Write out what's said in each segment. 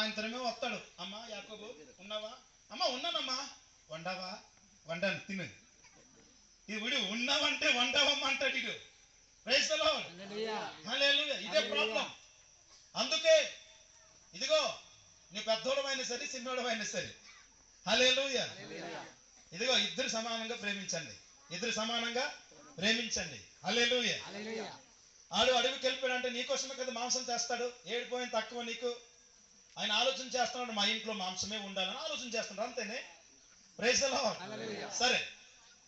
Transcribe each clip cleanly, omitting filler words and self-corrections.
సాయంత్రమే వస్తాడు. అమ్మా యాకోబు ఉన్నావా? అమ్మా ఉన్నానమ్మా. వండావా? వండాను తిను. ఈ వీడు ఉన్నావంటే వండావమ్మా అంటాడు. ఇడు ప్రైజ్ ది లార్డ్, హల్లెలూయా. ఇదే ప్రాబ్లం. అందుకే ఇదిగో నీ పెద్దోడమైనా సరే చిన్నోడమైనా సరే, హల్లెలూయా, ఇదిగో ఇద్దరు సమానంగా ప్రేమించండి. ఇద్దరు సమానంగా ప్రేమించండి. హల్లెలూయా. ఆడు అడవికి వెళ్ళిపోయాడంటే నీకోసమే కదా మాంసం చేస్తాడు. ఏడిపోయిన తక్కువ నీకు. ఆయన ఆలోచన చేస్తున్నాడు, మా ఇంట్లో మాంసమే ఉండాలని ఆలోచన చేస్తున్నాడు. అంతేనే. Praise the lord. సరే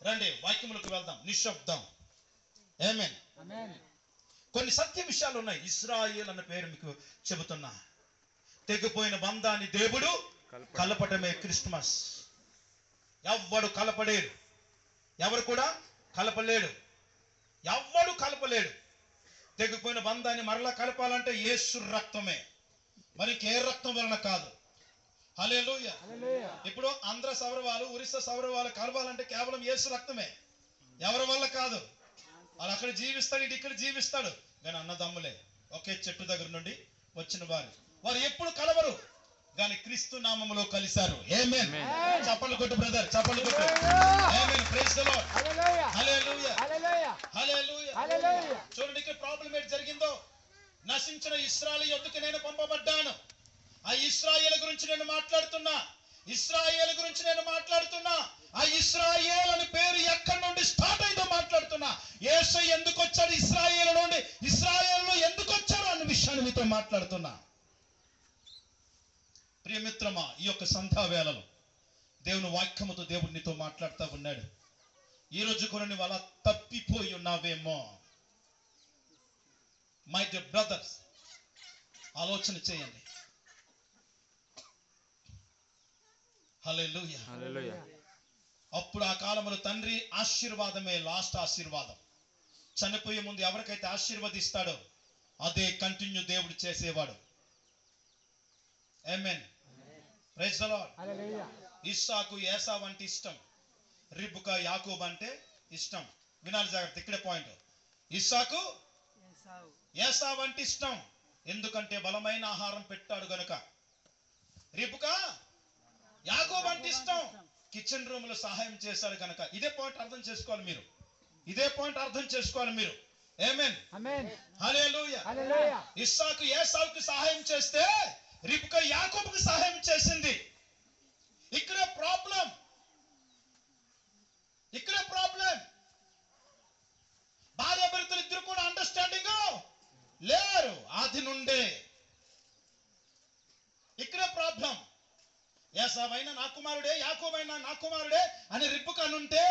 రండి వాక్యములకు వెళ్దాం. నిశ్శబ్దం. ఆమేన్. కొన్ని సత్య విషయాలు ఉన్నాయి. ఇశ్రాయేల్ అన్న పేరు మీకు చెబుతున్నా. తెగిపోయిన బంధాన్ని దేవుడు కలపటమే క్రిస్మస్. ఎవ్వడు కలపలేడు. ఎవరు కూడా కలపలేడు. ఎవ్వడు కలపలేడు. తెగిపోయిన బంధాన్ని మరలా కలపాలంటే యేసు రక్తమే, మరి ఏ రక్తం వలన కాదు. హల్లెలూయా. ఇప్పుడు ఆంధ్ర సౌరవాలు ఒరిస్సా సౌరవాలు కలపాలంటే కేవలం యేసు రక్తమే, ఎవరి వల్ల కాదు. వాళ్ళు అక్కడ జీవిస్తాడు, ఇటు ఇక్కడ జీవిస్తాడు. కానీ అన్నదమ్ములే, ఒకే చెట్టు దగ్గర నుండి వచ్చిన వారు ఎప్పుడు కలవరు, కానీ క్రీస్తు నామములో కలిశారు. ఆమేన్. చప్పట్లు కొట్టు బ్రదర్, చప్పట్లు కొట్టు. Amen. Praise the lord. Hallelujah, hallelujah, hallelujah. చూడండి ఇక్కడ ప్రాబ్లం ఏంటి జరిగిందో. నశించిన ఇశ్రాయేలు యొద్దకు నేను పంపబడ్డాను. ఆ ఇశ్రాయేలు గురించి నేను మాట్లాడుతున్నా. ఇశ్రాయేలు గురించి నేను మాట్లాడుతున్నా. ఆ ఇశ్రాయేల్ అని పేరు ఎక్కడి నుండి స్టార్ట్ అయిందో మాట్లాడుతున్నా. యేసయ్య ఎందుకు వచ్చాడు ఇశ్రాయేలు నుండి, ఇశ్రాయేలులో ఎందుకు వచ్చాడు అన్న విషయాన్ని మీతో మాట్లాడుతున్నా. ప్రియమిత్రమా, ఈ యొక్క సంధ్యా వేళలో దేవుని వాక్యముతో దేవుడు నీతో మాట్లాడుతూ ఉన్నాడు. ఈ రోజు కూడా నువ్వు అలా తప్పిపోయి ఉన్నావేమో. మై డియర్ బ్రదర్స్, ఆలోచన చేయండి. హల్లెలూయా, హల్లెలూయా. అప్పుడు ఆ కాలంలో తండ్రి ఆశీర్వాదమే లాస్ట్ ఆశీర్వాదం. చనిపోయే ముందు ఎవరికైతే ఆశీర్వదిస్తాడో అదే కంటిన్యూ దేవుడు చేసేవాడు. Amen. Praise the lord. Hallelujah. ఇస్సాకు ఏసావు అంటే ఇష్టం, రిబ్కా యాకోబు అంటే ఇష్టం. వినాలి జాగ్రత్త, ఇక్కడే పాయింట్. ఇస్సాకు ఏసావు అంటే ఇష్టం, ఎందుకంటే బలమైన ఆహారం పెట్టాడు గనుక. రిబ్కా యాకోబు అంటే ఇష్టం, కిచెన్ రూమ్ లో సహాయం చేశాడు కనుక. ఇదే పాయింట్ అర్థం చేసుకోవాలి మీరు. ఇదే పాయింట్ అర్థం చేసుకోవాలి మీరు. ఆమేన్. హల్లెలూయా. ఇస్సాకు ఏసావుకి సహాయం చేస్తే రిబ్కా యాకోబుకి సహాయం చేసింది. ఇక్కడే ప్రాబ్లం, ఇక్కడే ప్రాబ్లం. భార్య భర్తలు ఇద్దరు కూడా అండర్స్టాండింగ్ లేరు ఆది నుండే. ఇక్కడే ప్రాబ్లం. ఏసావైనా నా కుమారుడే, యాకోబైనా నా కుమారుడే అని రిబ్కా అనుంటే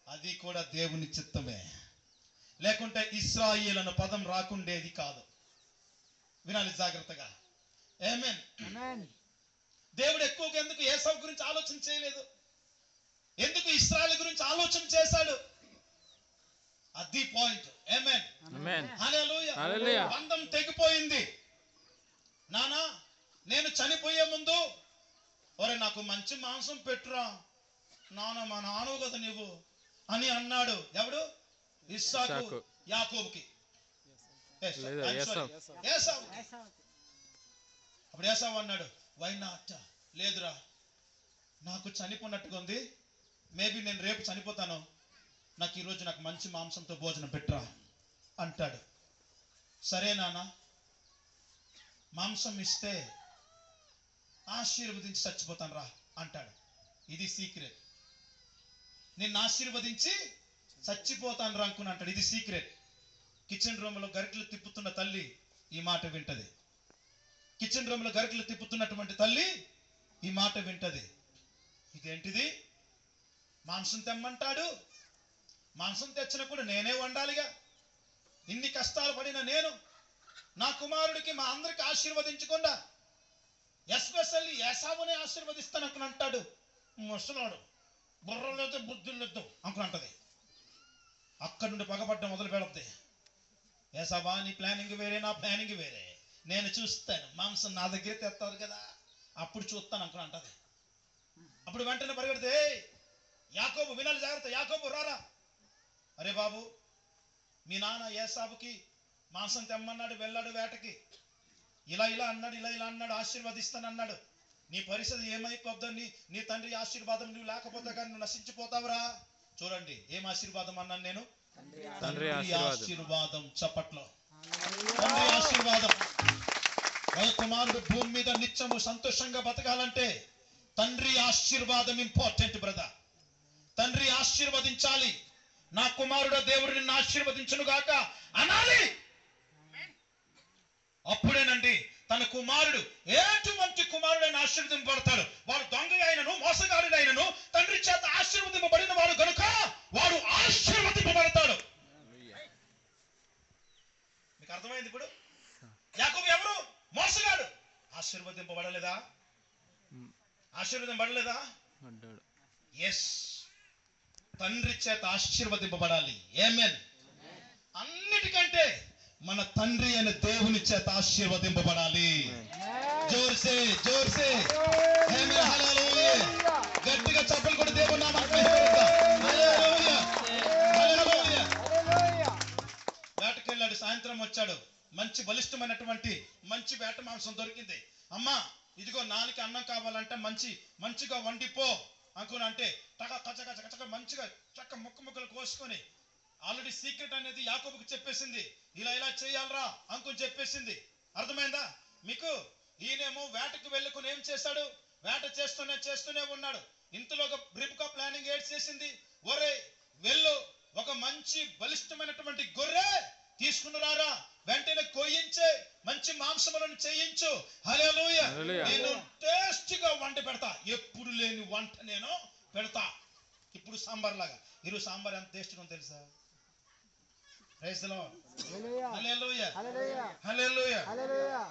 అది కూడా దేవుని చిత్తమే, లేకుంటే ఇశ్రాయేలు అన్న పదం రాకుండేది కాదు. వినాలి జాగ్రత్తగా. ఆమేన్. దేవుడు ఎక్కువగా ఎందుకు ఏసావు గురించి ఆలోచన చేయలేదు, ఎందుకు ఇశ్రాయేలు గురించి ఆలోచన చేశాడు? అది పాయింట్. ఆమేన్. హల్లెలూయా. బంధం తెగిపోయింది. నానా నేను చనిపోయే ముందు ఒరే నాకు మంచి మాంసం పెట్టురా నాన్న, మా నాన్నవు కదా నువ్వు అని అన్నాడు. ఎవడు? ఇస్సాకు యాకోబుకి. అప్పుడు ఏసావు అన్నాడు, వై నాట్, లేదురా నాకు చనిపోయినట్టుగా ఉంది, మేబీ నేను రేపు చనిపోతాను, నాకు ఈరోజు నాకు మంచి మాంసంతో భోజనం పెట్టురా అంటాడు. సరే నాన్న, మాంసం ఇస్తే ఆశీర్వదించి చచ్చిపోతాను రా అంటాడు. ఇది సీక్రెట్. నిన్ను ఆశీర్వదించి చచ్చిపోతాను రా అనుకుని అంటాడు. ఇది సీక్రెట్. కిచెన్ రూమ్ లో గరిటెలు తిప్పుతున్న తల్లి ఈ మాట వింటది. కిచెన్ రూమ్ లో గరిటెలు తిప్పుతున్నటువంటి తల్లి ఈ మాట వింటది. ఇదేంటిది, మాంసం తెమ్మంటాడు, మాంసం తెచ్చినప్పుడు నేనే వండాలిగా, ఇన్ని కష్టాలు పడిన నేను నా కుమారుడికి మా అందరికి ఆశీర్వదించకుండా ఎస్పెషల్లీ ఏసావునే ఆశీర్వదిస్తాను అనుకుని అంటాడు. ముసలాడు, బుర్రలు లేదు బుద్ధులు లేదు అనుకుని అంటది. అక్కడి నుండి పగపడ్డం మొదలు పెడుతుంది. ఏసావా నీ ప్లానింగ్ వేరే, నా ప్లానింగ్ వేరే, నేను చూస్తాను, మాంసం నా దగ్గర తెస్తారు కదా అప్పుడు చూస్తాను అనుకుని అంటది. అప్పుడు వెంటనే పరిగెడితే, యాకోబు వినాలి జాగ్రత్త, యాకోబు రారా, అరే బాబు మీ నాన్న ఏసావుకి మాంసం తెమ్మన్నాడు, వెళ్ళాడు వేటకి, ఇలా ఇలా అన్నాడు, ఇలా ఇలా అన్నాడు, ఆశీర్వదిస్తానన్నాడు. నీ పరిస్థితి ఏమైపోద్దో, నీ తండ్రి ఆశీర్వాదం నువ్వు లేకపోతే కానీ నువ్వు నశించిపోతావురా. చూడండి ఏం ఆశీర్వాదం అన్నాను నేను, తండ్రి ఆశీర్వాదం. చప్పట్లో తండ్రి ఆశీర్వాదం. ఒక కుమారుడు భూమి మీద నిత్యము సంతోషంగా బతకాలంటే తండ్రి ఆశీర్వాదం ఇంపార్టెంట్ బ్రదర్. తండ్రి ఆశీర్వదించాలి. నా కుమారుడు దేవుడు నిన్ను ఆశీర్వదించును గాక అనాలి. అప్పుడేనండి తన కుమారుడు ఎటువంటి కుమారుడైన ఆశీర్వదింపబడతాడు. వాడు దొంగ అయినను మోసగారుడైనను తండ్రి చేత ఆశీర్వదింపబడిన వాడు కనుక వాడు ఆశీర్వదింపబడతాడు. మీకు అర్థమైంది ఇప్పుడు? యాకోబు ఎవరు? మోసగాడు. ఆశీర్వదింపబడలేదా? ఆశీర్వదింపబడలేదా? ఎస్, తండ్రి చేత ఆశీర్వదింపబడాలి. ఆమేన్. అన్నిటికంటే మన తండ్రి అయిన దేవుని చేత ఆశీర్వదింపబడాలి. జోర్సే జోర్సే ఆమేన్, హల్లెలూయా. గట్టిగా చప్పట్లు కొట్టి దేవుని నామమున మహిమ. హల్లెలూయా హల్లెలూయా. వేటకెళ్ళాడు, సాయంత్రం వచ్చాడు. మంచి బలిష్టమైనటువంటి మంచి వేట మాంసం దొరికింది. అమ్మా ఇదిగో నాలుగు అన్నం కావాలంటే మంచిగా వండిపో అనుకుని అంటే కచక మంచిగా చక్క ముక్కలు కోసుకొని, ఆల్రెడీ సీక్రెట్ అనేది యాకోబుకి చెప్పేసింది. ఇలా ఇలా చేయాలరా అంకుని చెప్పేసింది. అర్థమైందా మీకు? ఈయనేమో వేటకు వెళ్ళుకుని ఏం చేశాడు? వేట చేస్తూనే ఉన్నాడు. ఇంతలో ఒక రిబ్కా ప్లానింగ్ ఏడ్ చేసింది. ఒరే వెళ్ళు, ఒక మంచి బలిష్టమైనటువంటి గొర్రె తీసుకుని రారా, వెంటనే కోయించే మంచి మాంసములను చేయించు. హల్లెలూయా. నేను టేస్టీగా వంట పెడతా, ఎప్పుడు లేని వంట నేను పెడతా. ఇప్పుడు సాంబార్ లాగా. ఈరోజు సాంబార్ ఎంత టేస్ట్గా ఉందో తెలుసా? Praise the lord. Hallelujah hallelujah hallelujah.